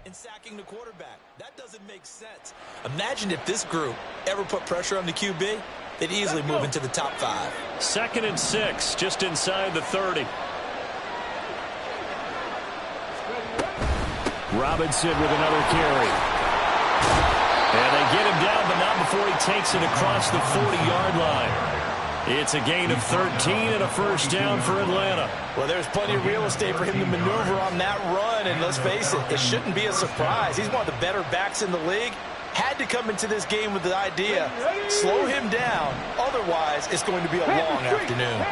and sacking the quarterback. That doesn't make sense. Imagine if this group ever put pressure on the QB, they'd easily move into the top 5. 2nd and 6, just inside the 30. Robinson with another carry. And they get him down, but not before he takes it across the 40-yard line. It's a gain of 13 and a first down for Atlanta. Well, there's plenty of real estate for him to maneuver on that run, and let's face it, it shouldn't be a surprise. He's one of the better backs in the league. Had to come into this game with the idea, slow him down, otherwise it's going to be a long afternoon.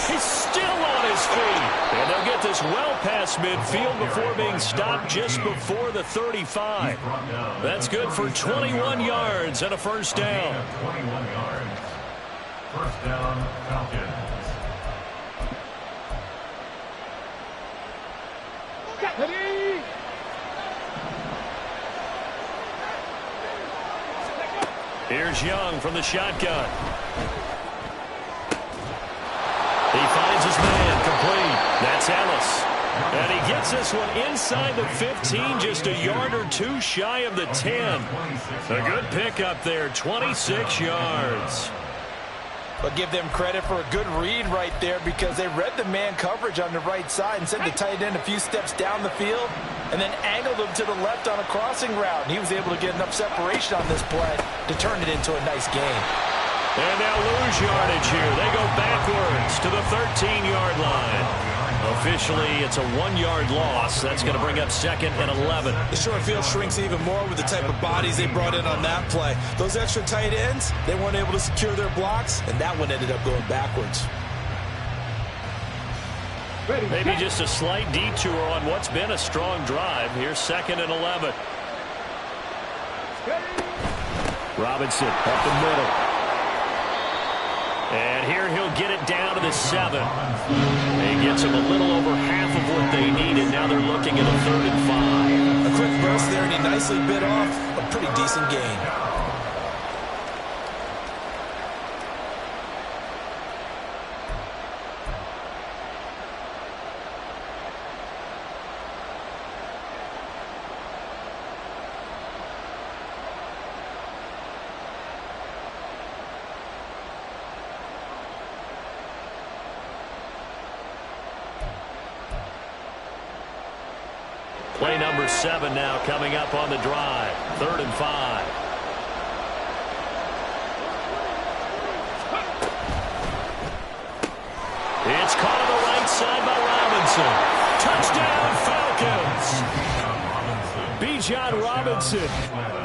He's still on his feet. And they'll get this well past midfield before being stopped just before the 35. That's good for 21 yards and a first down. 21 yards. First down, Falcons. Here's Young from the shotgun. He finds his man complete. That's Ellis. And he gets this one inside the 15, just a yard or two shy of the 10. A good pickup there, 26 yards. But give them credit for a good read right there because they read the man coverage on the right side and sent the tight end a few steps down the field and then angled him to the left on a crossing route. And he was able to get enough separation on this play to turn it into a nice gain. And now lose yardage here. They go backwards to the 13-yard line. Officially, it's a 1-yard loss. That's going to bring up 2nd and 11. The short field shrinks even more with the type of bodies they brought in on that play. Those extra tight ends, they weren't able to secure their blocks, and that one ended up going backwards. Maybe just a slight detour on what's been a strong drive. Here's 2nd and 11. Robinson up the middle. And here he'll get it down to the 7. He gets him a little over half of what they needed. Now they're looking at a 3rd and 5. A quick burst there, and he nicely bit off a pretty decent gain. Play number 7 now coming up on the drive. 3rd and 5. It's caught on the right side by Robinson. Touchdown, Falcons. Bijan Robinson,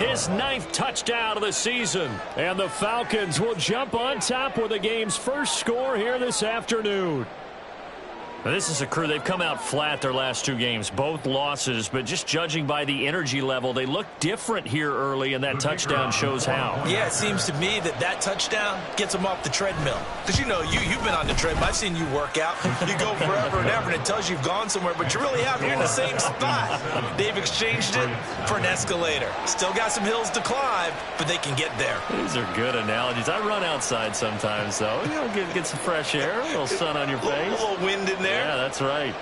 his 9th touchdown of the season. And the Falcons will jump on top with the game's first score here this afternoon. Now, this is a crew, they've come out flat their last 2 games, both losses, but just judging by the energy level, they look different here early, and that touchdown shows how. Yeah, it seems to me that touchdown gets them off the treadmill. Because, you know, you've been on the treadmill. I've seen you work out. You go forever and ever, and it tells you you've gone somewhere, but you really haven't. You're in the same spot. They've exchanged it for an escalator. Still got some hills to climb, but they can get there. These are good analogies. I run outside sometimes, though. You know, get some fresh air, a little sun on your face. A little wind in there. Yeah, that's right.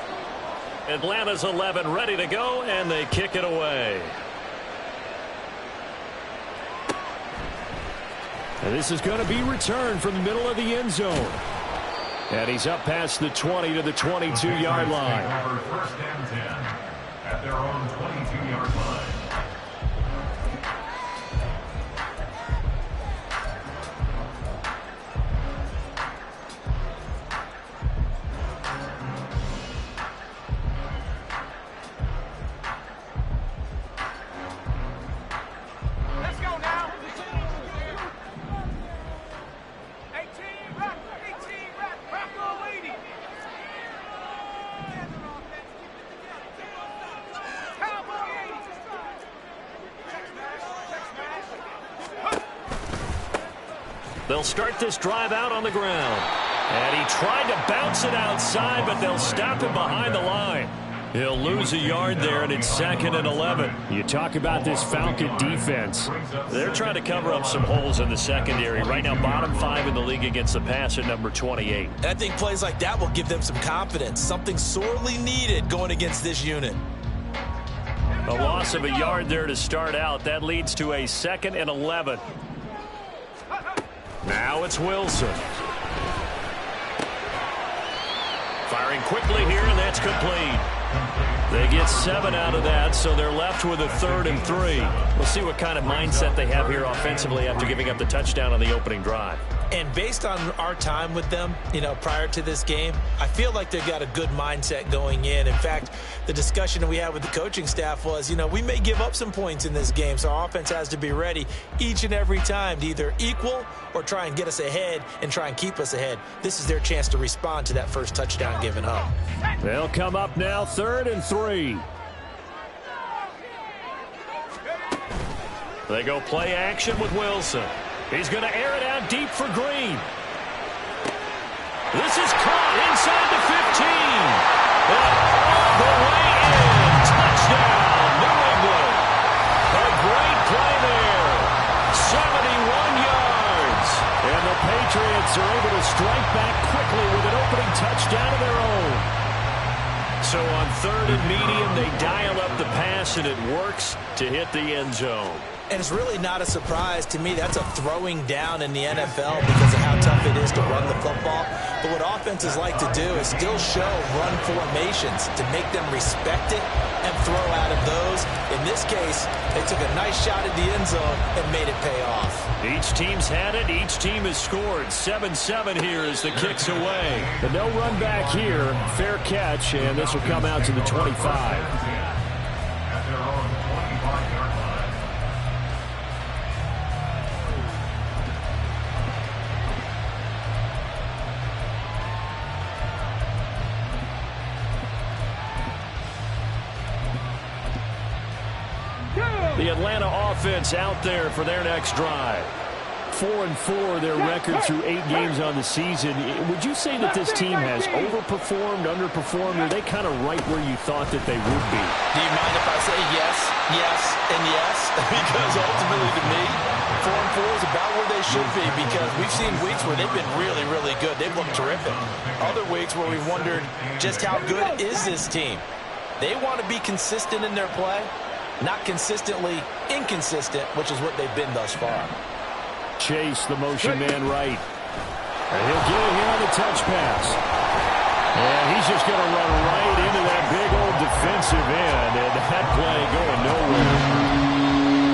Atlanta's 11 ready to go, and they kick it away. And this is going to be returned from the middle of the end zone. And he's up past the 20 to the 22-yard line. First and 10 at their own 22-yard line. They'll start this drive out on the ground. And he tried to bounce it outside, but they'll stop him behind the line. He'll lose a yard there, and it's 2nd and 11. You talk about this Falcon defense. They're trying to cover up some holes in the secondary. Right now, bottom 5 in the league against the pass at number 28. And I think plays like that will give them some confidence, something sorely needed going against this unit. A loss of a yard there to start out. That leads to a 2nd and 11. Now it's Wilson. Firing quickly here, and that's complete. They get 7 out of that, so they're left with a 3rd and 3. We'll see what kind of mindset they have here offensively after giving up the touchdown on the opening drive. And based on our time with them, prior to this game, I feel like they've got a good mindset going in. In fact, the discussion that we had with the coaching staff was, we may give up some points in this game, so our offense has to be ready each and every time to either equal or try and get us ahead and try and keep us ahead. This is their chance to respond to that first touchdown given up. They'll come up now 3rd and 3. They go play action with Wilson. He's going to air it out deep for Green. This is caught inside the 15. And all the way in. Touchdown, New England. A great play there. 71 yards. And the Patriots are able to strike back quickly with an opening touchdown of their own. So on 3rd and medium, they dial up the pass, and it works to hit the end zone. And it's really not a surprise to me. That's a throwing down in the NFL because of how tough it is to run the football. But what offenses like to do is still show run formations to make them respect it and throw out of those. In this case, they took a nice shot at the end zone and made it pay off. Each team's had it. Each team has scored. 7-7 here as the kick's away. But no run back here. Fair catch, and this will come out to the 25. The Atlanta offense out there for their next drive. 4-4 their record through 8 games on the season. Would you say that this team has overperformed, underperformed, or are they kind of right where you thought that they would be? Do you mind if I say yes, yes, and yes? Because ultimately to me, 4-4 is about where they should be because we've seen weeks where they've been really, really good. They've looked terrific. Other weeks where we wondered just how good is this team. They want to be consistent in their play. Not consistently inconsistent, which is what they've been thus far. Chase, the motion man right. And he'll get it here on the touch pass. And he's just going to run right into that big old defensive end. And that play going nowhere.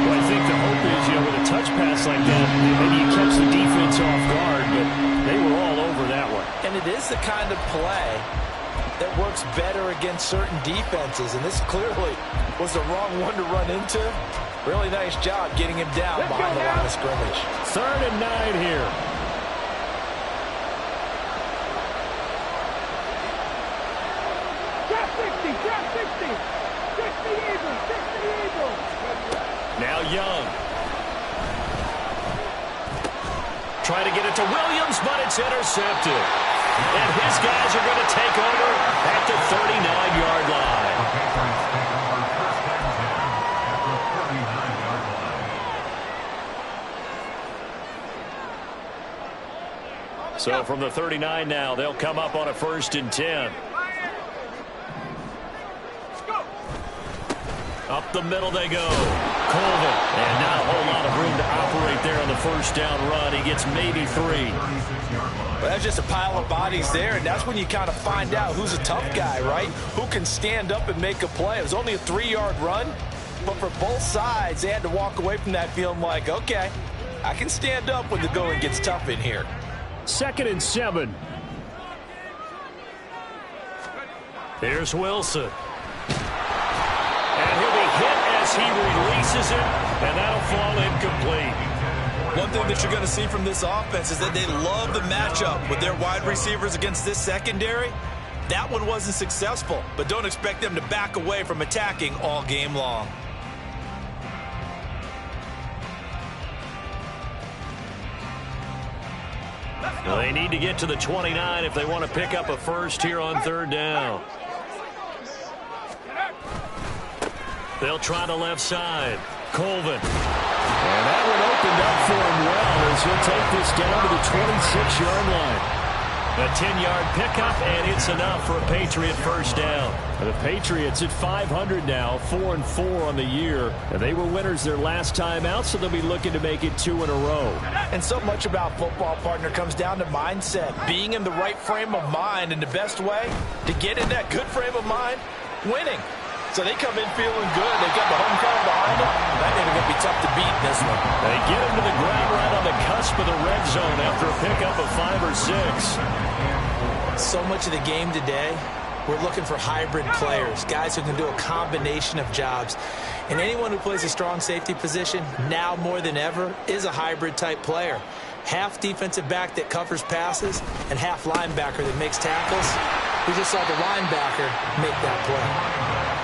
Well, I think the hope is, with a touch pass like that, maybe you catch the defense off guard, but they were all over that one. And it is the kind of play that works better against certain defenses, and this clearly was the wrong one to run into. Really nice job getting him down behind the line of scrimmage. 3rd and 9 here. Drop 60, 60 Eagles. Now Young. Try to get it to Williams, but it's intercepted. And his guys are going to take over at the 39-yard line. So from the 39 now, they'll come up on a 1st and 10. Up the middle they go. Colvin. And not a whole lot of room to operate there on the 1st down run. He gets maybe 3. Well, that's just a pile of bodies there, and that's when you kind of find out who's a tough guy, right? Who can stand up and make a play. It was only a 3-yard run, but for both sides, they had to walk away from that feeling like, okay, I can stand up when the going gets tough in here. 2nd and 7. Here's Wilson. And he'll be hit as he releases it, and that'll fall incomplete. One thing that you're going to see from this offense is that they love the matchup with their wide receivers against this secondary. That one wasn't successful, but don't expect them to back away from attacking all game long. Well, they need to get to the 29 if they want to pick up a 1st here on 3rd down. They'll try the left side. Colvin. And that one opened up for him well as he'll take this down to the 26-yard line. A 10-yard pickup, and it's enough for a Patriot first down. The Patriots at 500 now, 4-4 on the year. And they were winners their last time out, so they'll be looking to make it 2 in a row. And so much about football, partner, comes down to mindset. Being in the right frame of mind, and the best way to get in that good frame of mind, winning. So they come in feeling good. They got the home crowd behind them. That ain't going to be tough to beat in this one. They get him to the ground right on the cusp of the red zone after a pickup of 5 or 6. So much of the game today, we're looking for hybrid players, guys who can do a combination of jobs. And anyone who plays a strong safety position, now more than ever, is a hybrid type player. Half defensive back that covers passes and half linebacker that makes tackles. We just saw the linebacker make that play.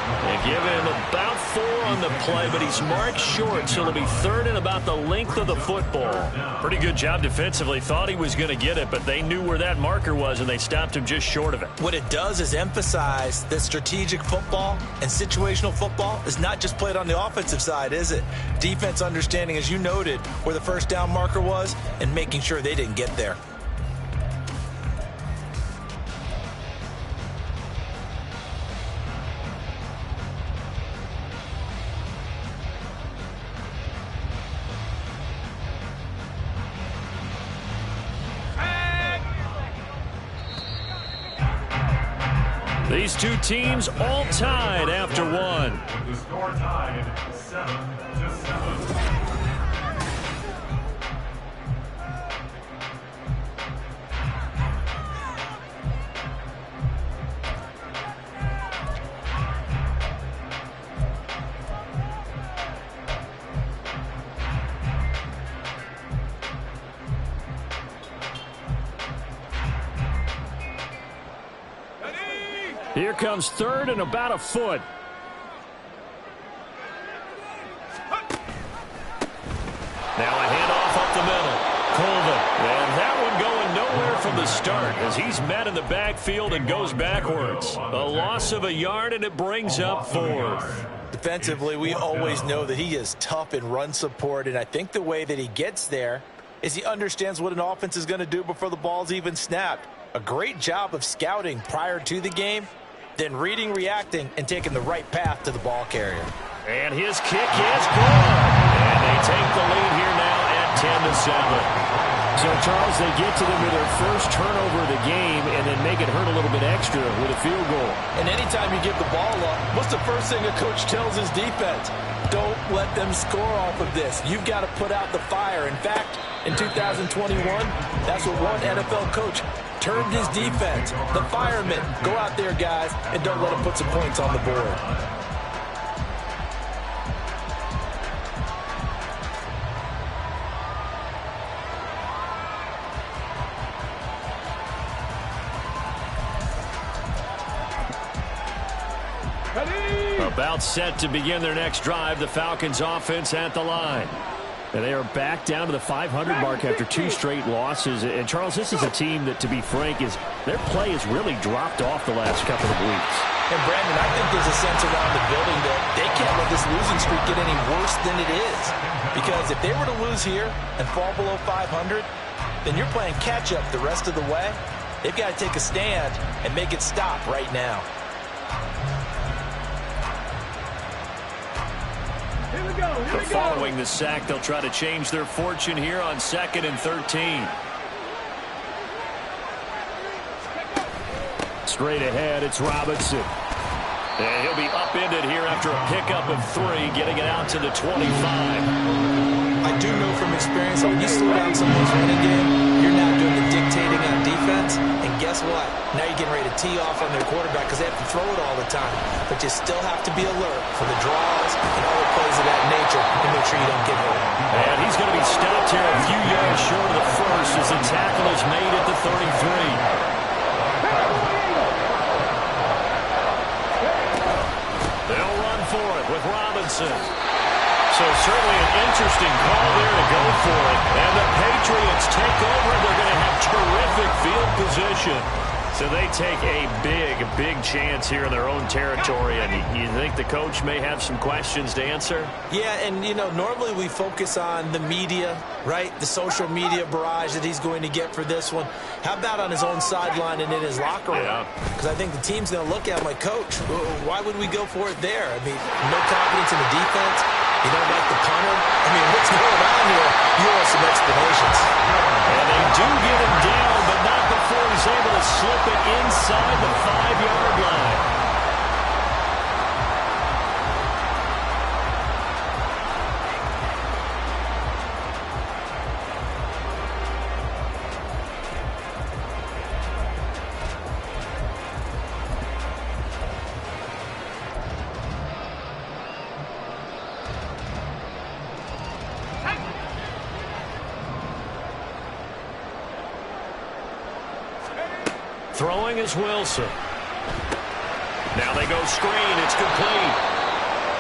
They give him about 4 on the play, but he's marked short, so it'll be 3rd and about the length of the football. Pretty good job defensively. Thought he was going to get it, but they knew where that marker was, and they stopped him just short of it. What it does is emphasize that strategic football and situational football is not just played on the offensive side, is it? Defense understanding, as you noted, where the first down marker was and making sure they didn't get there. These two teams all tied after one. The score tied 7-7. Here comes 3rd and about a foot. Now a handoff up the middle. Colvin. And that one going nowhere from the start as he's met in the backfield and goes backwards. A loss of a yard, and it brings up 4th. Defensively, we always know that he is tough in run support, and I think the way that he gets there is he understands what an offense is going to do before the ball's even snapped. A great job of scouting prior to the game, then reading, reacting, and taking the right path to the ball carrier. And his kick is good. And they take the lead here now at 10-7. So, Charles, they get to them with their first turnover of the game and then make it hurt a little bit extra with a field goal. And anytime you give the ball up, what's the first thing a coach tells his defense? Don't let them score off of this. You've got to put out the fire. In fact, in 2021, that's what one NFL coach termed his defense. The firemen. Go out there, guys, and don't let them put some points on the board. About set to begin their next drive, the Falcons offense at the line. And they are back down to the 500 mark after 2 straight losses. And, Charles, this is a team that, to be frank, their play has really dropped off the last couple of weeks. And, Brandon, I think there's a sense around the building that they can't let this losing streak get any worse than it is. Because if they were to lose here and fall below 500, then you're playing catch-up the rest of the way. They've got to take a stand and make it stop right now. Following the sack, they'll try to change their fortune here on 2nd and 13. Straight ahead, it's Robinson. And he'll be upended here after a pickup of 3, getting it out to the 25. I do know from experience that when you slow down someone's running game, you're now doing the dictating on defense. And guess what? Now you're getting ready to tee off on their quarterback because they have to throw it all the time. But you still have to be alert for the draws and other plays of that nature and make sure you don't get hurt. And he's going to be stopped here a few yards short of the first as the tackle is made at the 33. They'll run for it with Robinson. So certainly an interesting call there to go for it. And the Patriots take over. They're going to have terrific field position. So they take a big chance here in their own territory, and you think the coach may have some questions to answer? Yeah, and, you know, normally we focus on the media, right, the social media barrage that he's going to get for this one. How about on his own sideline and in his locker room? Because I think the team's going to look at him like, Coach, why would we go for it there? I mean, no confidence in the defense. You don't like the punter. I mean, what's going on here? You want some explanations. And they do get him down, but not before he's able to slip it inside the 5-yard line. Throwing is Wilson. Now they go screen. It's complete.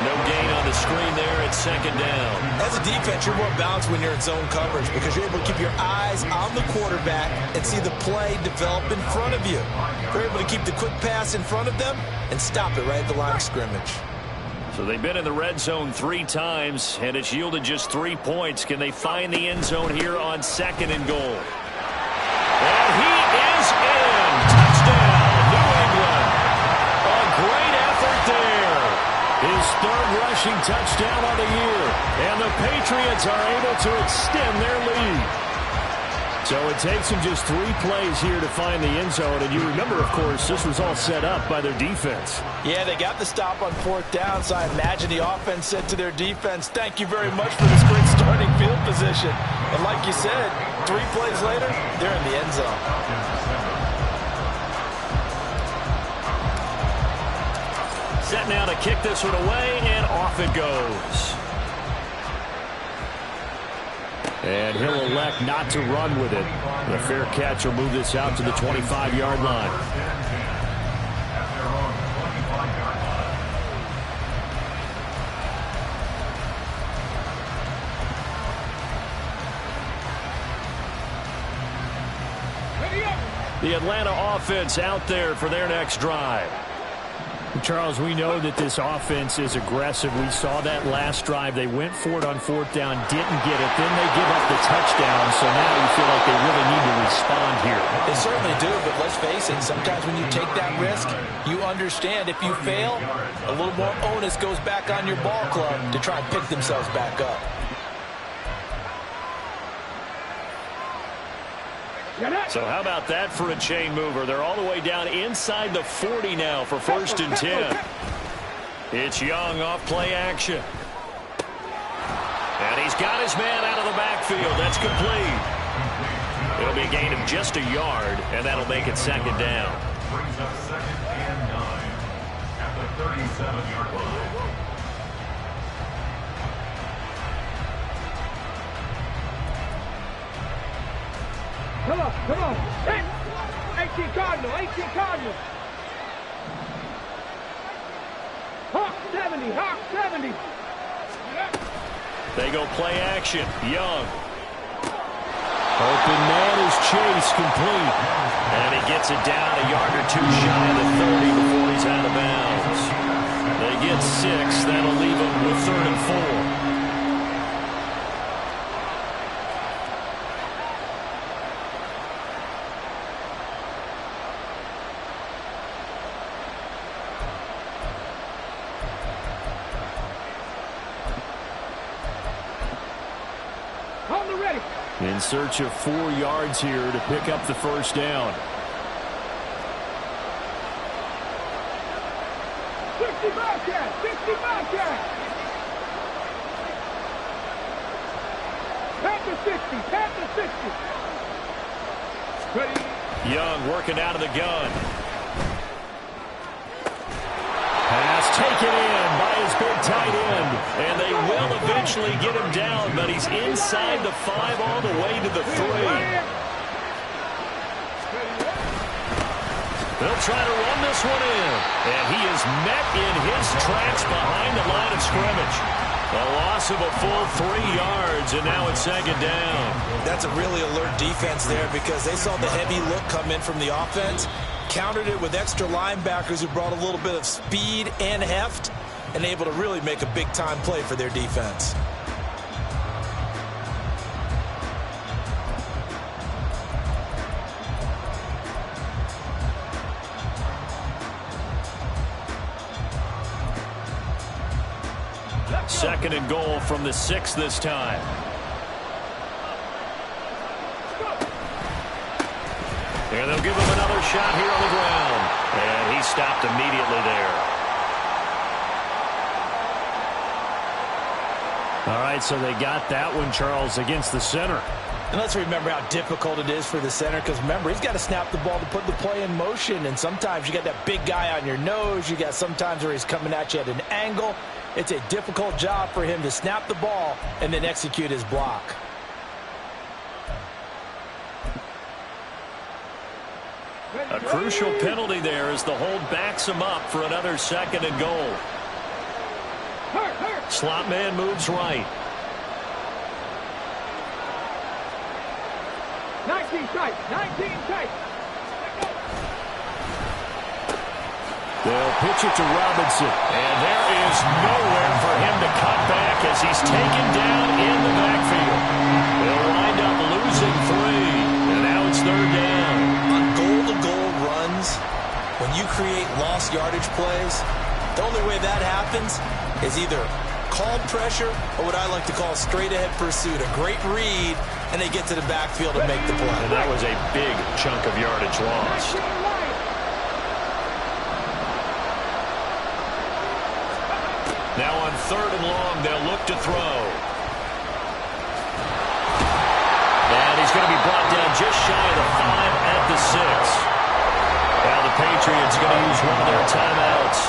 No gain on the screen there. It's second down. As a defense, you're more balanced when you're in zone coverage because you're able to keep your eyes on the quarterback and see the play develop in front of you. You're able to keep the quick pass in front of them and stop it right at the line of scrimmage. So they've been in the red zone 3 times, and it's yielded just 3 points. Can they find the end zone here on 2nd and goal? And he is in. Touchdown, New England. A great effort there. His 3rd rushing touchdown of the year. And the Patriots are able to extend their lead. So it takes them just 3 plays here to find the end zone. And you remember, of course, this was all set up by their defense. Yeah, they got the stop on 4th down, so I imagine the offense said to their defense, thank you very much for this great starting field position. And like you said, 3 plays later, they're in the end zone. Set now to kick this one away, and off it goes. And he'll elect not to run with it. The fair catch will move this out to the 25-yard line. The Atlanta offense out there for their next drive. Charles, we know that this offense is aggressive. We saw that last drive. They went for it on 4th down, didn't get it. Then they give up the touchdown, so now you feel like they really need to respond here. They certainly do, but let's face it, sometimes when you take that risk, you understand if you fail, a little more onus goes back on your ball club to try and pick themselves back up. So how about that for a chain mover? They're all the way down inside the 40 now for 1st and 10. It's Young off play action. And he's got his man out of the backfield. That's complete. It'll be a gain of just a yard, and that'll make it 2nd down. Brings up 2nd and 9 at the 37-yard line. Come on, come on. 18 Cardinal, 18 Cardinal. Hawk 70, Hawk 70. They go play action. Young. Open man is Chase, complete. And he gets it down a yard or 2 shy of the 30 before he's out of bounds. They get 6. That'll leave them with 3rd and 4. In search of 4 yards here to pick up the 1st down. 60 Bobcat, 60 Bobcat. Panther 60, Panther 60. Ready? Young working out of the gun. Pass taken in by his big tight end. And they will eventually get him down, but he's inside the 5 all the way to the 3. They'll try to run this one in. And he is met in his tracks behind the line of scrimmage. A loss of a full 3 yards, and now it's 2nd down. That's a really alert defense there because they saw the heavy look come in from the offense. countered it with extra linebackers who brought a little bit of speed and heft and able to really make a big-time play for their defense. Second and goal from the 6 this time. And they'll give him another shot here on the ground. And he stopped immediately there. All right, so they got that one, Charles, against the center. And let's remember how difficult it is for the center, because remember, he's got to snap the ball to put the play in motion, and sometimes you got that big guy on your nose. You got sometimes where he's coming at you at an angle. It's a difficult job for him to snap the ball and then execute his block. A crucial penalty there as the hold backs him up for another second and goal. Slot man moves right. 19 tight, 19 tight. They'll pitch it to Robinson. And there is nowhere for him to cut back as he's taken down in the backfield. They'll wind up losing 3. And now it's third down. On goal-to-goal runs, when you create lost yardage plays, the only way that happens is either called pressure or what I like to call straight-ahead pursuit. A great read, and they get to the backfield and make the play. And that was a big chunk of yardage lost. Now on third and long, they'll look to throw. And he's going to be brought down just shy of the 5 at the 6. Now the Patriots going to use one of their timeouts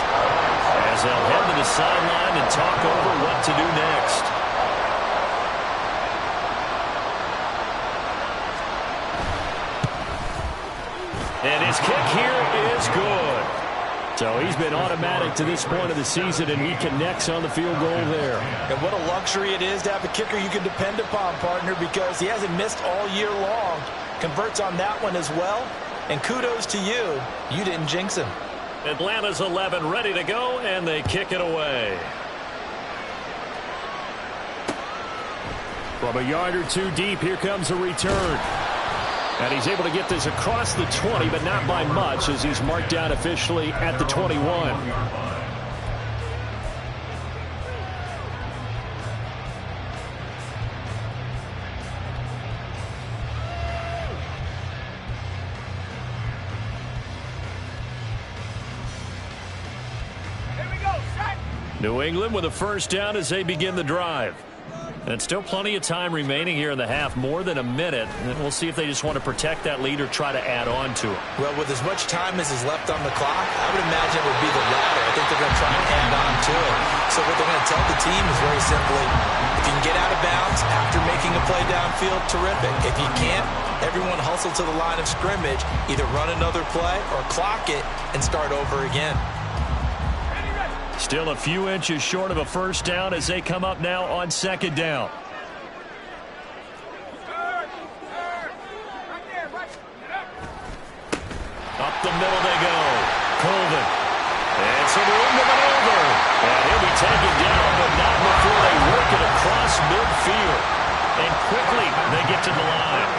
as they'll head to the sideline and talk over what to do next. And his kick here is good. So he's been automatic to this point of the season, and he connects on the field goal there. And what a luxury it is to have a kicker you can depend upon, partner, because he hasn't missed all year long. Converts on that one as well. And kudos to you. You didn't jinx him. Atlanta's 11 ready to go, and they kick it away. From a yard or two deep, here comes a return. And he's able to get this across the 20, but not by much, as he's marked down officially at the 21. Here we go, set. New England with a first down as they begin the drive. And still plenty of time remaining here in the half, more than a minute. And we'll see if they just want to protect that lead or try to add on to it. Well, with as much time as is left on the clock, I would imagine it would be the latter. I think they're going to try and add on to it. So what they're going to tell the team is very simply, if you can get out of bounds after making a play downfield, terrific. If you can't, everyone hustle to the line of scrimmage, either run another play or clock it and start over again. Still a few inches short of a first down as they come up now on second down. Up the middle they go. Colvin. And some room to maneuver. And he'll be taken down, but not before they work it across midfield. And quickly they get to the line.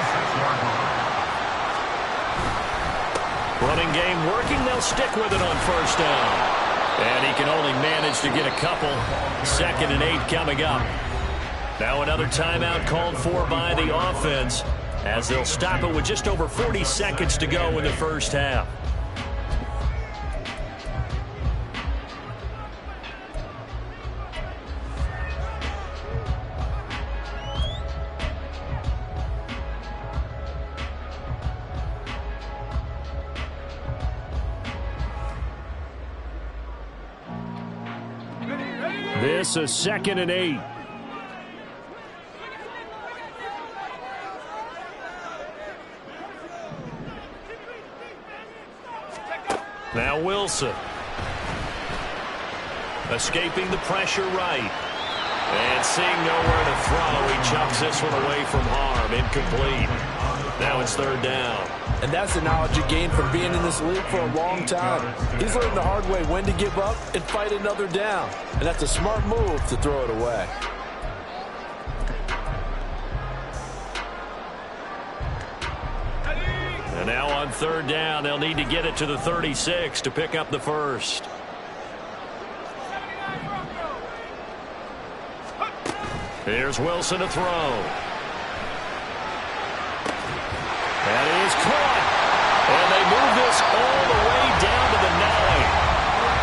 Running game working. They'll stick with it on first down. And he can only manage to get a couple. 2nd and 8 coming up. Now another timeout called for by the offense as they'll stop it with just over 40 seconds to go in the first half. This is 2nd and 8. Now Wilson. Escaping the pressure right. And seeing nowhere to throw, he chucks this one away from harm. Incomplete. Now it's third down. And that's the knowledge you gain from being in this league for a long time. He's learned the hard way when to give up and fight another down. And that's a smart move to throw it away. And now on third down, they'll need to get it to the 36 to pick up the first. Here's Wilson to throw. That is caught. And they move this all the way down to the 9.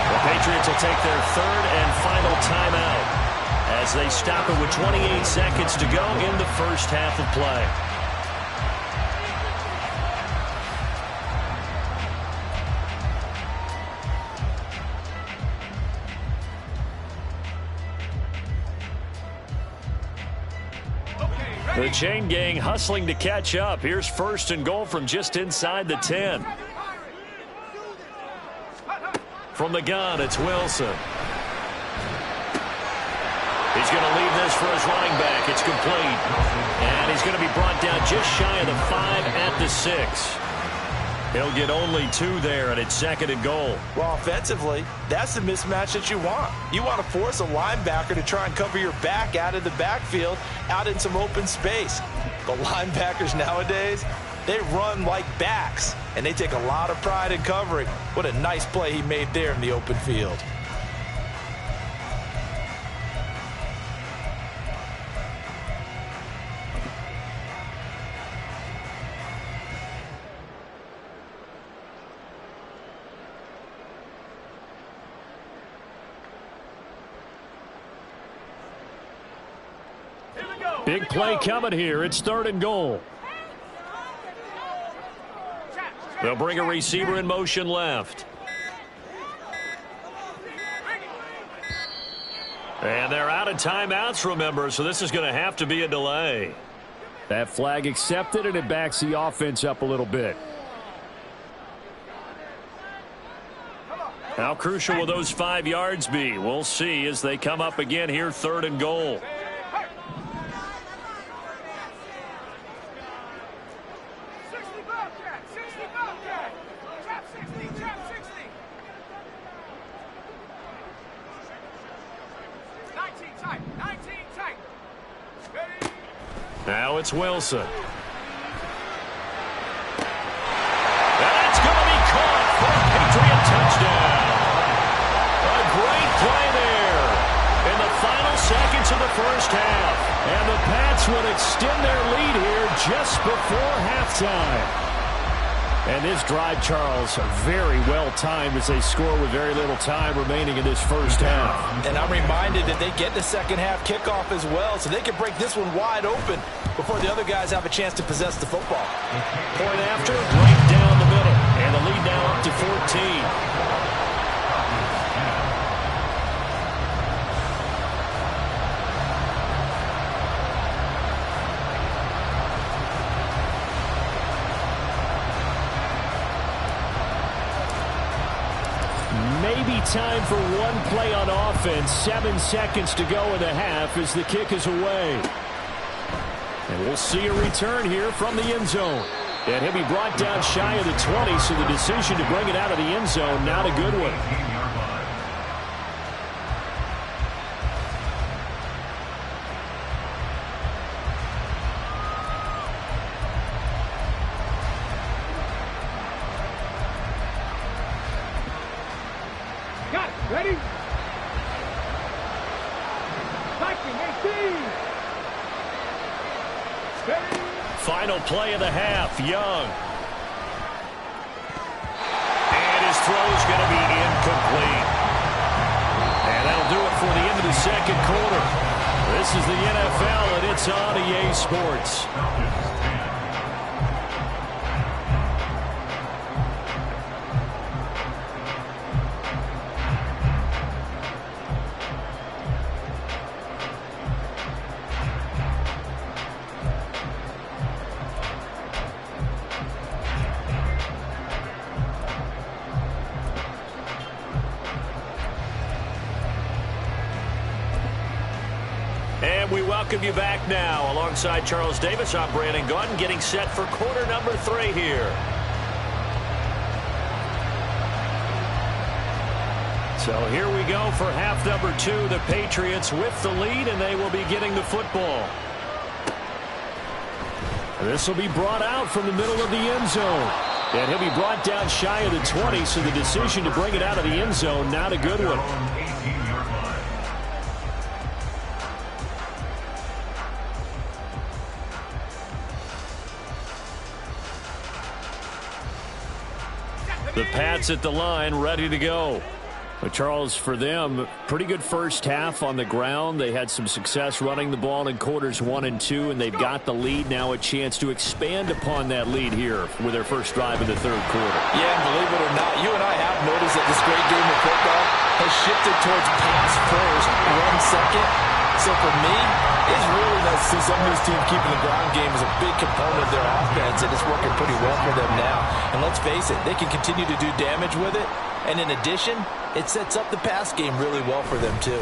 The Patriots will take their third and final timeout as they stop it with 28 seconds to go in the first half of play. The chain gang hustling to catch up. Here's first and goal from just inside the 10. From the gun, it's Wilson. He's going to leave this for his running back. It's complete. And he's going to be brought down just shy of the 5 at the 6. He'll get only 2 there, and it's second and goal. Well, offensively, that's the mismatch that you want. You want to force a linebacker to try and cover your back out of the backfield, out in some open space. The linebackers nowadays, they run like backs, and they take a lot of pride in covering. What a nice play he made there in the open field. Big play coming here. It's third and goal. They'll bring a receiver in motion left. And they're out of timeouts, remember, so this is going to have to be a delay. That flag accepted, and it backs the offense up a little bit. How crucial will those 5 yards be? We'll see as they come up again here, third and goal. Now it's Wilson. That's going to be caught for a Patriot touchdown. A great play there in the final seconds of the first half. And the Pats would extend their lead here just before halftime. And this drive, Charles, very well timed as they score with very little time remaining in this first half. And I'm reminded that they get the second half kickoff as well, so they can break this one wide open before the other guys have a chance to possess the football. Point after, right down the middle. And the lead now up to 14. Maybe time for one play on offense. 7 seconds to go in the half as the kick is away. And we'll see a return here from the end zone. And he'll be brought down shy of the 20, so the decision to bring it out of the end zone, not a good one. Got it. Ready? Viking 18. Ready? Final play of the half, Young. And his throw's going to be incomplete. And that'll do it for the end of the second quarter. This is the NFL, and it's on EA Sports. And we welcome you back now. Alongside Charles Davis, I'm Brandon Gaudin, getting set for quarter number 3 here. So here we go for half number 2. The Patriots with the lead, and they will be getting the football. This will be brought out from the middle of the end zone. And he'll be brought down shy of the 20, so the decision to bring it out of the end zone, not a good one. The Pats at the line, ready to go. But Charles, for them, pretty good first half on the ground. They had some success running the ball in quarters 1 and 2, and they've got the lead. Now a chance to expand upon that lead here with their first drive in the third quarter. Yeah, and believe it or not, you and I have noticed that this great game of football has shifted towards pass first, run second. So for me, it's really nice to see some of these teams keeping the ground game as a big component of their offense, and it's working pretty well for them now. And let's face it, they can continue to do damage with it. And in addition, it sets up the pass game really well for them, too.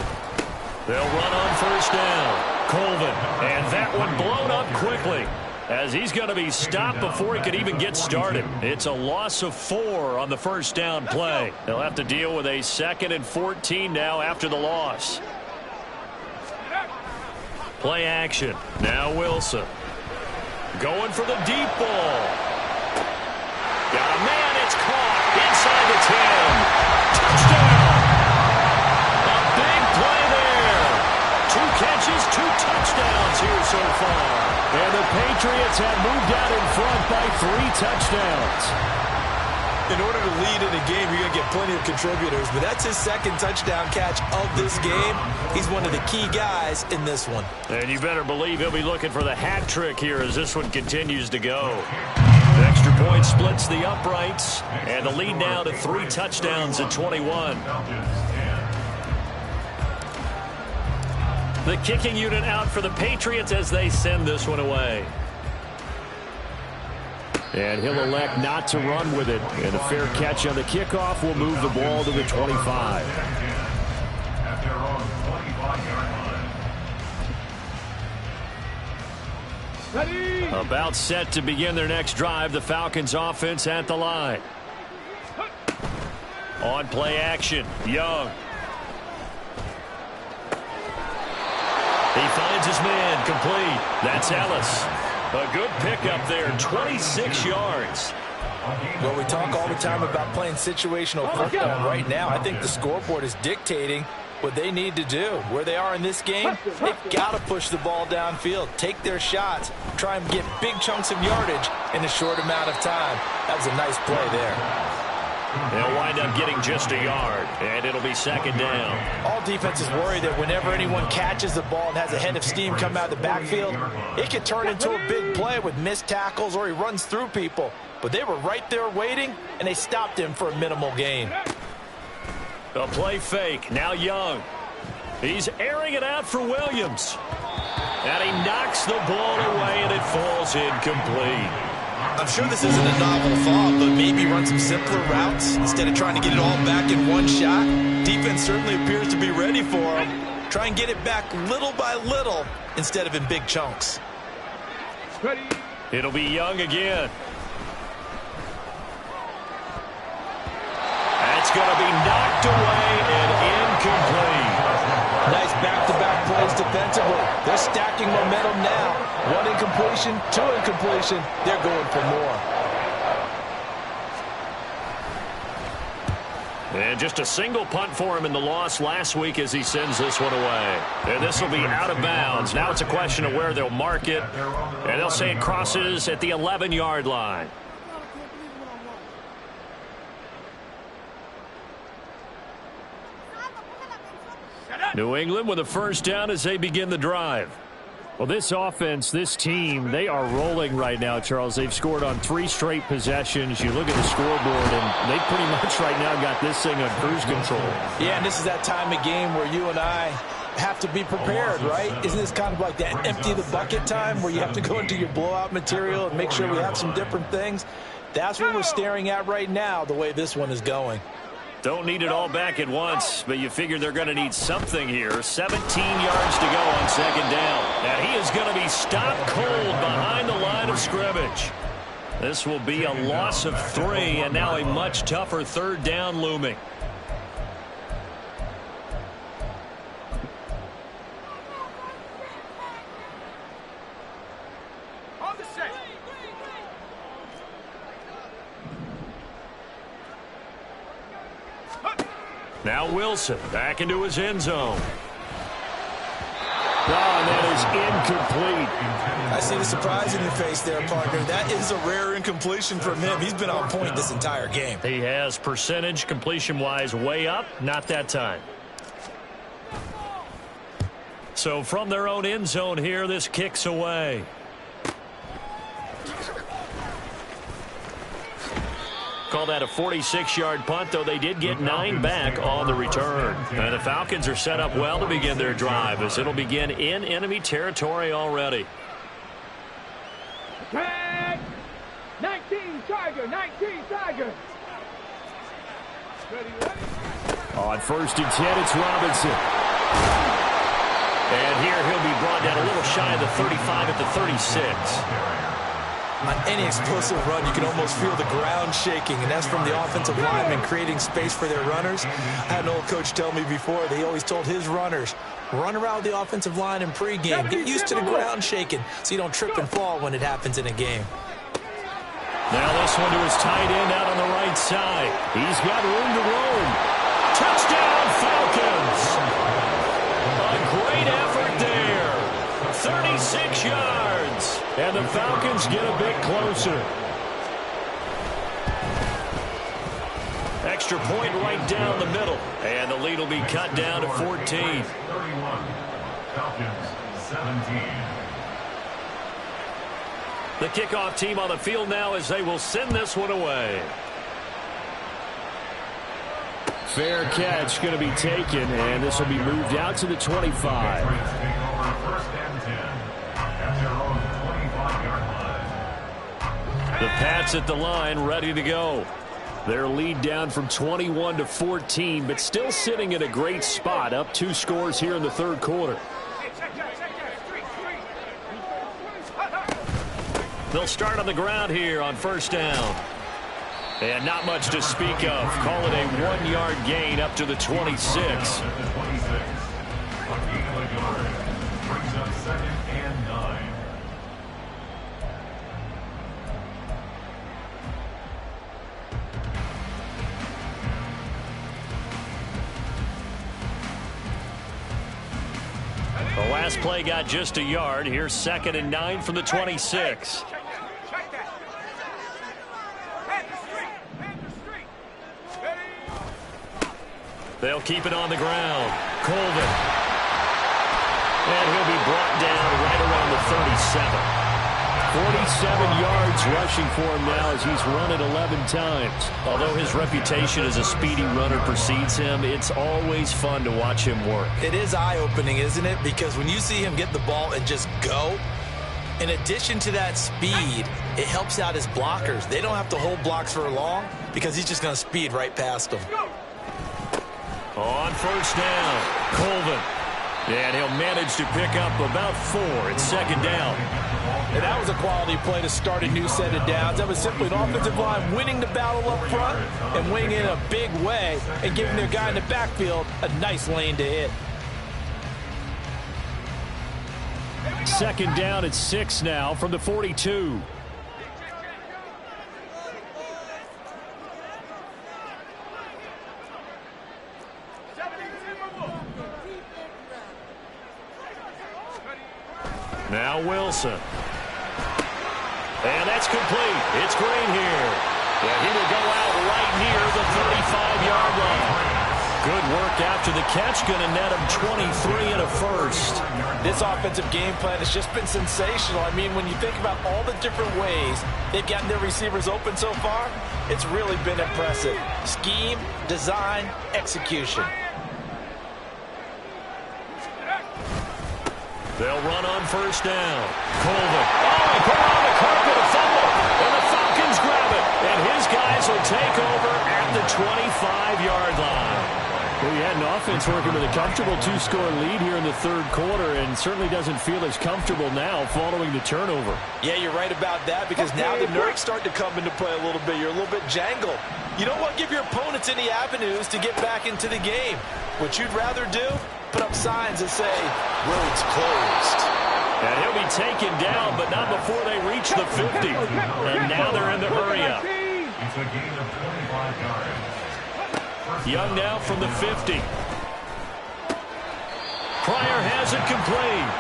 They'll run on first down. Colvin, and that one blown up quickly as he's going to be stopped before he could even get started. It's a loss of 4 on the first down play. They'll have to deal with a 2nd and 14 now after the loss. Play action. Now Wilson. Going for the deep ball. Got a man, it's caught inside the 10. Touchdown! A big play there. 2 catches, 2 touchdowns here so far. And the Patriots have moved out in front by 3 touchdowns. In order to lead in a game, you're going to get plenty of contributors, but that's his 2nd touchdown catch of this game. He's one of the key guys in this one. And you better believe he'll be looking for the hat trick here as this one continues to go. The extra point splits the uprights, and the lead now to 3 touchdowns at 21. The kicking unit out for the Patriots as they send this one away. And he'll elect not to run with it. And a fair catch on the kickoff will move the ball to the 25. At their own 25-yard line. Ready? About set to begin their next drive. The Falcons offense at the line. On play action, Young. He finds his man, complete. That's Ellis. A good pickup there, 26 yards. Well, we talk all the time about playing situational football. Right now, I think the scoreboard is dictating what they need to do. Where they are in this game, they've got to push the ball downfield, take their shots, try and get big chunks of yardage in a short amount of time. That was a nice play there. They'll wind up getting just a yard, and it'll be 2nd down. All defenses worry that whenever anyone catches the ball and has a head of steam come out of the backfield, it could turn into a big play with missed tackles or he runs through people. But they were right there waiting, and they stopped him for a minimal gain. A play fake. Now Young. He's airing it out for Williams. And he knocks the ball away, and it falls incomplete. I'm sure this isn't a novel thought, but maybe run some simpler routes instead of trying to get it all back in one shot. Defense certainly appears to be ready for him. Try and get it back little by little instead of in big chunks. Ready? It'll be Young again. That's going to be knocked away and incomplete. Nice back-to-back plays defensively. They're stacking momentum now. 1 incompletion, 2 incompletion. They're going for more. And just a single punt for him in the loss last week as he sends this one away. And this will be out of bounds. Now it's a question of where they'll mark it. And they'll say it crosses at the 11-yard line. New England with a first down as they begin the drive. Well, this offense, this team, they are rolling right now, Charles. They've scored on 3 straight possessions. You look at the scoreboard, and they pretty much right now got this thing on cruise control. Yeah, and this is that time of game where you and I have to be prepared, right? Isn't this kind of like that empty the bucket time where you have to go into your blowout material and make sure we have some different things? That's what we're staring at right now, the way this one is going. Don't need it all back at once, but you figure they're going to need something here. 17 yards to go on 2nd down. And he is going to be stopped cold behind the line of scrimmage. This will be a loss of 3, and now a much tougher 3rd down looming. Now Wilson back into his end zone. Oh, and that is incomplete. I see the surprise in your face there, partner. That is a rare incompletion from him. He's been on point this entire game. He has percentage completion-wise way up. Not that time. So from their own end zone here, this kicks away. Call that a 46-yard punt, though they did get 9 back on the return. And the Falcons are set up well to begin their drive as it'll begin in enemy territory already. Tag! 19 Tiger, 19 Tiger. On 1st and 10, it's Robinson. And here he'll be brought down a little shy of the 35 at the 36. On any explosive run, you can almost feel the ground shaking, and that's from the offensive linemen creating space for their runners. I had an old coach tell me before, they always told his runners, run around the offensive line in pregame. Get used to the ground shaking so you don't trip and fall when it happens in a game. Now this one to his tight end out on the right side. He's got room to roam. Touchdown, Falcons! A great effort there. 36 yards. And the Falcons get a bit closer. Extra point right down the middle. And the lead will be cut down to 14. 31. Falcons 17. The kickoff team on the field now as they will send this one away. Fair catch going to be taken, and this will be moved out to the 25. The Pats at the line, ready to go. Their lead down from 21 to 14, but still sitting in a great spot, up 2 scores here in the third quarter. They'll start on the ground here on 1st down. And not much to speak of. Call it a 1-yard gain up to the 26. The last play got just a yard. Here's 2nd and 9 from the 26. They'll keep it on the ground. Colvin. And he'll be brought down right around the 37. 47 yards rushing for him now as he's run it 11 times. Although his reputation as a speedy runner precedes him, it's always fun to watch him work. It is eye-opening, isn't it? Because when you see him get the ball and just go, in addition to that speed, it helps out his blockers. They don't have to hold blocks for long because he's just going to speed right past them. On 1st down, Colvin. And he'll manage to pick up about 4. It's 2nd down. And that was a quality play to start a new set of downs. That was simply an offensive line winning the battle up front and winning in a big way and giving their guy in the backfield a nice lane to hit. 2nd down at 6 now from the 42. Now Wilson. And that's complete. It's Green here. Yeah, he will go out right near the 35-yard line. Good work after the catch. Going to net him 23 and a first. This offensive game plan has just been sensational. I mean, when you think about all the different ways they've gotten their receivers open so far, it's really been impressive. Scheme, design, execution. They'll run on 1st down. Colvin. Oh, he put on the carpet, a fumble. And the Falcons grab it. And his guys will take over at the 25-yard line. Well, you had an offense working with a comfortable 2-score lead here in the third quarter and certainly doesn't feel as comfortable now following the turnover. Yeah, you're right about that because now the nerves start to come into play a little bit. You're a little bit jangled. You don't want to give your opponents any avenues to get back into the game. What you'd rather do, put up signs that say, roads closed. And he'll be taken down, but not before they reach the 50. And now they're in the hurry-up. It's a gain of 25 yards. Young now from the 50. Pryor has it complete.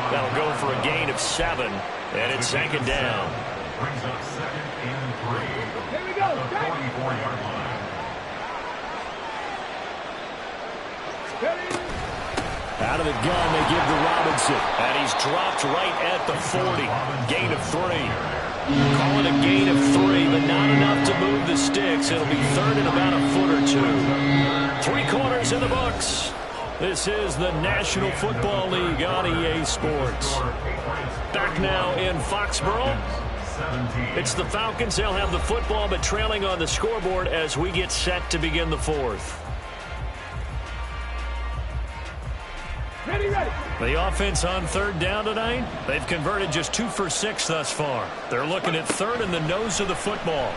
That'll go for a gain of 7, and it's second down. Brings up 2nd and 3. Here we go. The 44-yard line. Out of the gun, they give to Robinson. And he's dropped right at the 40. Gain of 3. Call it a gain of 3, but not enough to move the sticks. It'll be third and about a foot or 2. 3 quarters in the books. This is the National Football League on EA Sports. Back now in Foxborough. It's the Falcons. They'll have the football, but trailing on the scoreboard as we get set to begin the 4th. Ready. The offense on third down tonight, they've converted just 2 for 6 thus far. They're looking at third in the nose of the football.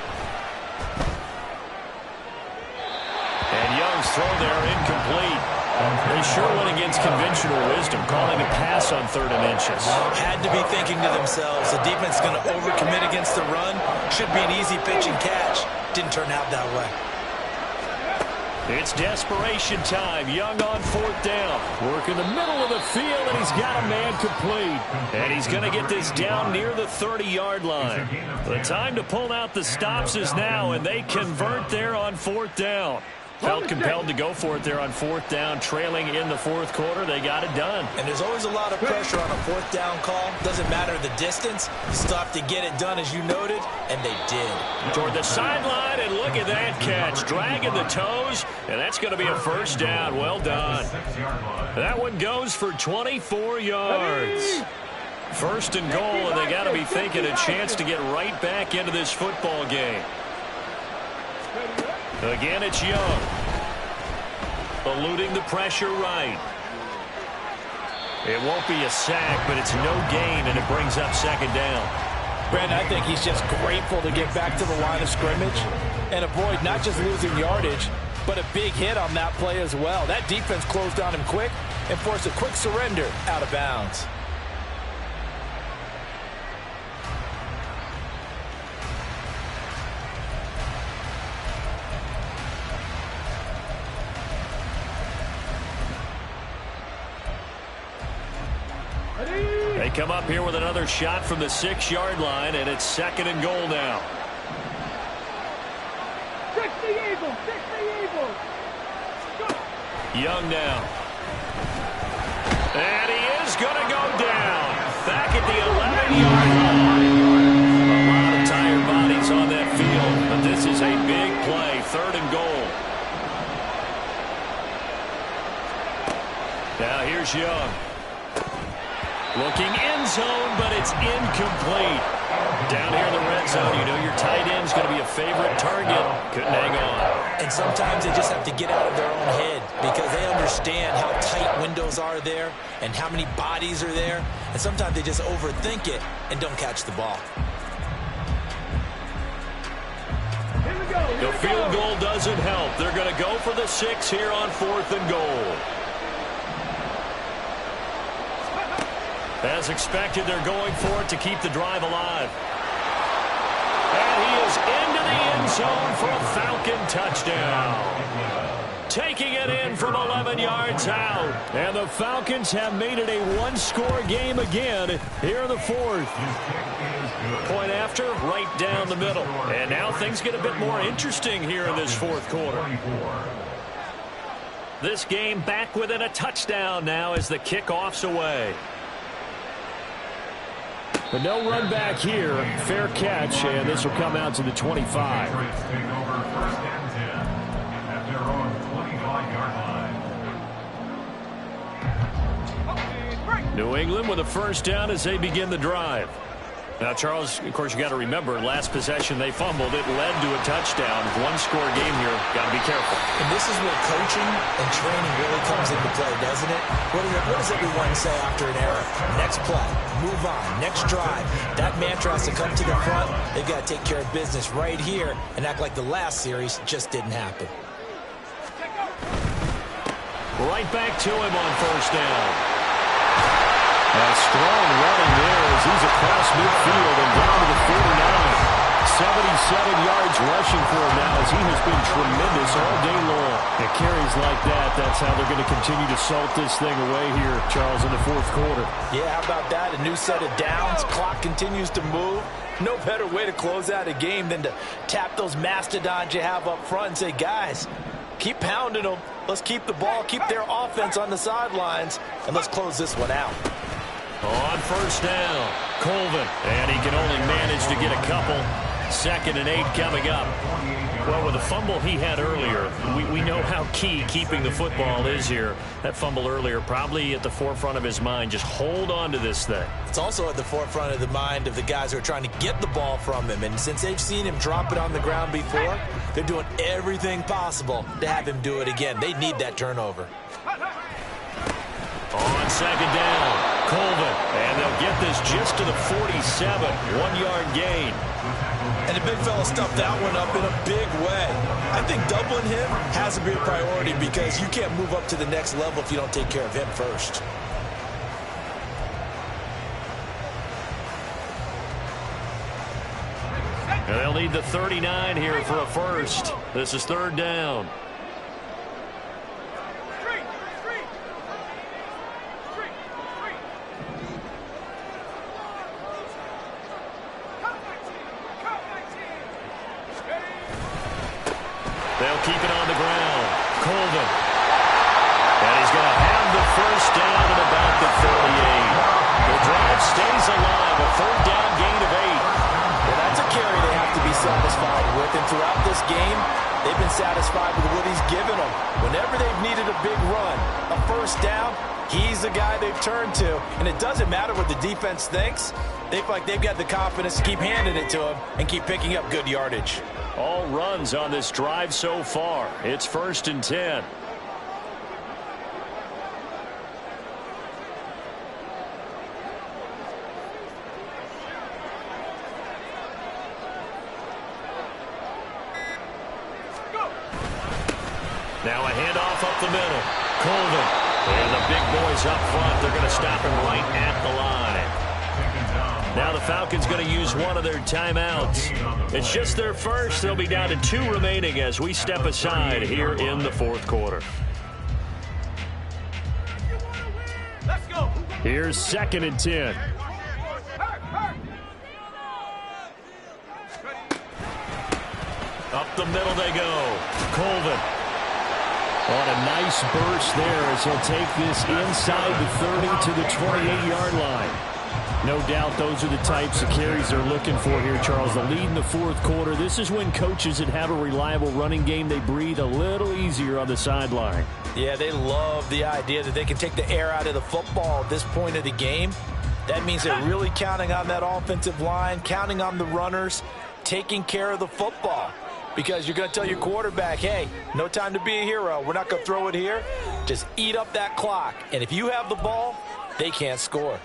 And Young's throw there incomplete. They sure went against conventional wisdom, calling a pass on 3rd and inches. Had to be thinking to themselves, the defense is going to overcommit against the run. Should be an easy pitch and catch. Didn't turn out that way. It's desperation time. Young on 4th down. Work in the middle of the field, and he's got a man complete. And he's going to get this down near the 30-yard line. The time to pull out the stops is now, and they convert there on 4th down. Felt compelled to go for it there on 4th down, trailing in the 4th quarter. They got it done. And there's always a lot of pressure on a 4th down call. Doesn't matter the distance. You still have to get it done, as you noted, and they did. Toward the sideline, and look at that catch. Dragging the toes, and that's going to be a first down. Well done. That one goes for 24 yards. First and goal, and they got to be thinking a chance to get right back into this football game. Again, it's Young. Eluding the pressure right. It won't be a sack, but it's no gain, and it brings up second down. Brandon, I think he's just grateful to get back to the line of scrimmage and avoid not just losing yardage, but a big hit on that play as well. That defense closed on him quick and forced a quick surrender out of bounds. They come up here with another shot from the 6-yard line, and it's second and goal now. 60 Eagles. Young now. And he is going to go down. Back at the 11-yard line. A lot of tired bodies on that field, but this is a big play. Third and goal. Now here's Young. Looking end zone, but it's incomplete. Down here in the red zone, you know your tight end's going to be a favorite target. Couldn't hang on. And sometimes they just have to get out of their own head because they understand how tight windows are there and how many bodies are there. And sometimes they just overthink it and don't catch the ball. The field goal doesn't help. They're going to go for the 6 here on 4th and goal. As expected, they're going for it to keep the drive alive. And he is into the end zone for a Falcon touchdown. Taking it in from 11 yards out. And the Falcons have made it a one-score game again here in the 4th. Point after, right down the middle. And now things get a bit more interesting here in this 4th quarter. This game back within a touchdown now as the kickoff's away. But no run back here. Fair catch, and this will come out to the 25. New England with a first down as they begin the drive. Now, Charles, of course, you got to remember, last possession they fumbled. It led to a touchdown. One-score game here. Got to be careful. And this is where coaching and training really comes into play, doesn't it? What does everyone say after an error? Next play, move on, next drive. That mantra has to come to the front. They've got to take care of business right here and act like the last series just didn't happen. Right back to him on first down. A strong running there as he's across midfield and down to the 49. 77 yards rushing for him now as he has been tremendous all day long. get carries like that, that's how they're going to continue to salt this thing away here, Charles, in the fourth quarter. Yeah, how about that? A new set of downs. Clock continues to move. No better way to close out a game than to tap those mastodons you have up front and say, guys, keep pounding them. Let's keep the ball, keep their offense on the sidelines, and let's close this one out. On first down, Colvin, and he can only manage to get a couple. 2nd and 8 coming up. Well, with the fumble he had earlier, we know how key keeping the football is here. That fumble earlier probably at the forefront of his mind. Just hold on to this thing. It's also at the forefront of the mind of the guys who are trying to get the ball from him. And since they've seen him drop it on the ground before, they're doing everything possible to have him do it again. They need that turnover. On 2nd down, Colvin, and they'll get this just to the 47, 1-yard gain. And the big fella stuffed that one up in a big way. I think doubling him has to be a priority because you can't move up to the next level if you don't take care of him first. And they'll need the 39 here for a first. This is 3rd down. They'll keep it on the ground. Colvin. And he's going to have the first down at about the 38. The drive stays alive. A 3rd down gain of 8. Well, that's a carry they have to be satisfied with. And throughout this game, they've been satisfied with what he's given them. Whenever they've needed a big run, a first down, he's the guy they've turned to. And it doesn't matter what the defense thinks. They feel like they've got the confidence to keep handing it to him and keep picking up good yardage. All runs on this drive so far. It's 1st and 10. Now a handoff up the middle. Colvin. And the big boys up front. They're going to stop him right at the line. Now the Falcons going to use one of their timeouts. It's just their first. They'll be down to 2 remaining as we step aside here in the 4th quarter. Here's 2nd and 10. Up the middle they go. Colvin. On a nice burst there as he'll take this inside the 30 to the 28-yard line. No doubt those are the types of carries they're looking for here, Charles. The lead in the 4th quarter. This is when coaches that have a reliable running game, they breathe a little easier on the sideline. Yeah, they love the idea that they can take the air out of the football at this point of the game. That means they're really counting on that offensive line, counting on the runners, taking care of the football. Because you're going to tell your quarterback, hey, no time to be a hero. We're not going to throw it here. Just eat up that clock. And if you have the ball, they can't score.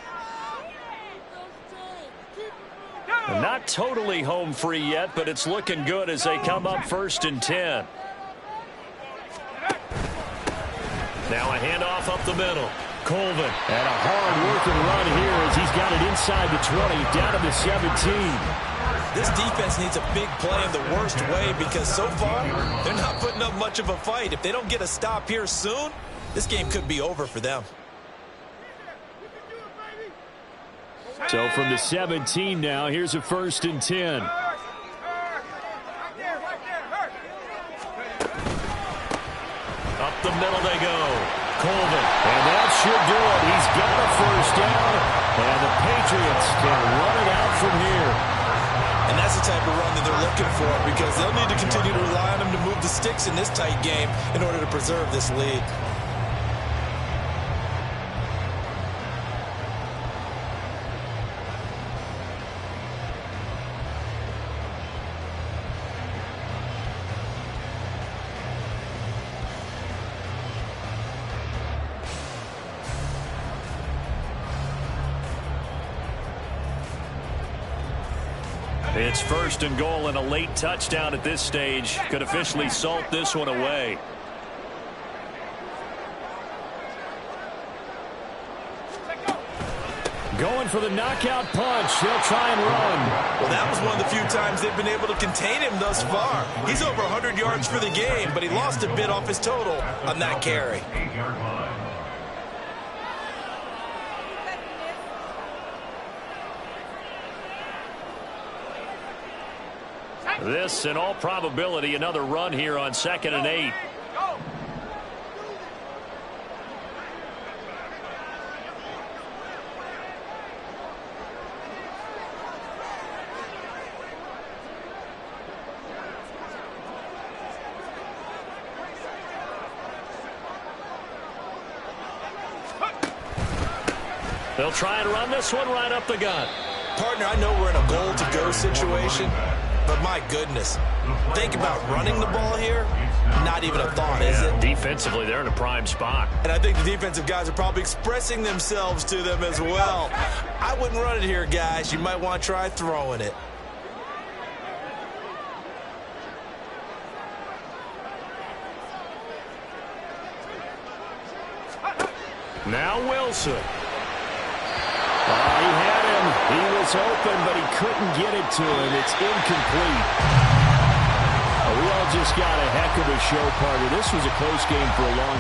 Not totally home free yet, but it's looking good as they come up 1st and 10. Now a handoff up the middle. Colvin. And a hard-working run here as he's got it inside the 20, down to the 17. This defense needs a big play in the worst way because so far they're not putting up much of a fight. If they don't get a stop here soon, this game could be over for them. So from the 17 now, here's a 1st and 10. Up the middle they go. Colvin. And that should do it. He's got a first down. And the Patriots can run it out from here. And that's the type of run that they're looking for because they'll need to continue to rely on them to move the sticks in this tight game in order to preserve this lead. It's 1st and goal, and a late touchdown at this stage could officially salt this one away. Going for the knockout punch. He'll try and run. Well, that was one of the few times they've been able to contain him thus far. He's over 100 yards for the game, but he lost a bit off his total on that carry. 8-yard line. This, in all probability, another run here on 2nd and 8. Go. They'll try and run this one right up the gut. Partner, I know we're in a goal-to-go situation, but my goodness, think about running the ball here. Not even a thought, is it? Defensively, they're in a prime spot. And I think the defensive guys are probably expressing themselves to them as well. I wouldn't run it here, guys. You might want to try throwing it. Now Wilson. He had him. He was open, but he couldn't get it to him. It's incomplete. We all just got a heck of a show, partner. This was a close game for a long time.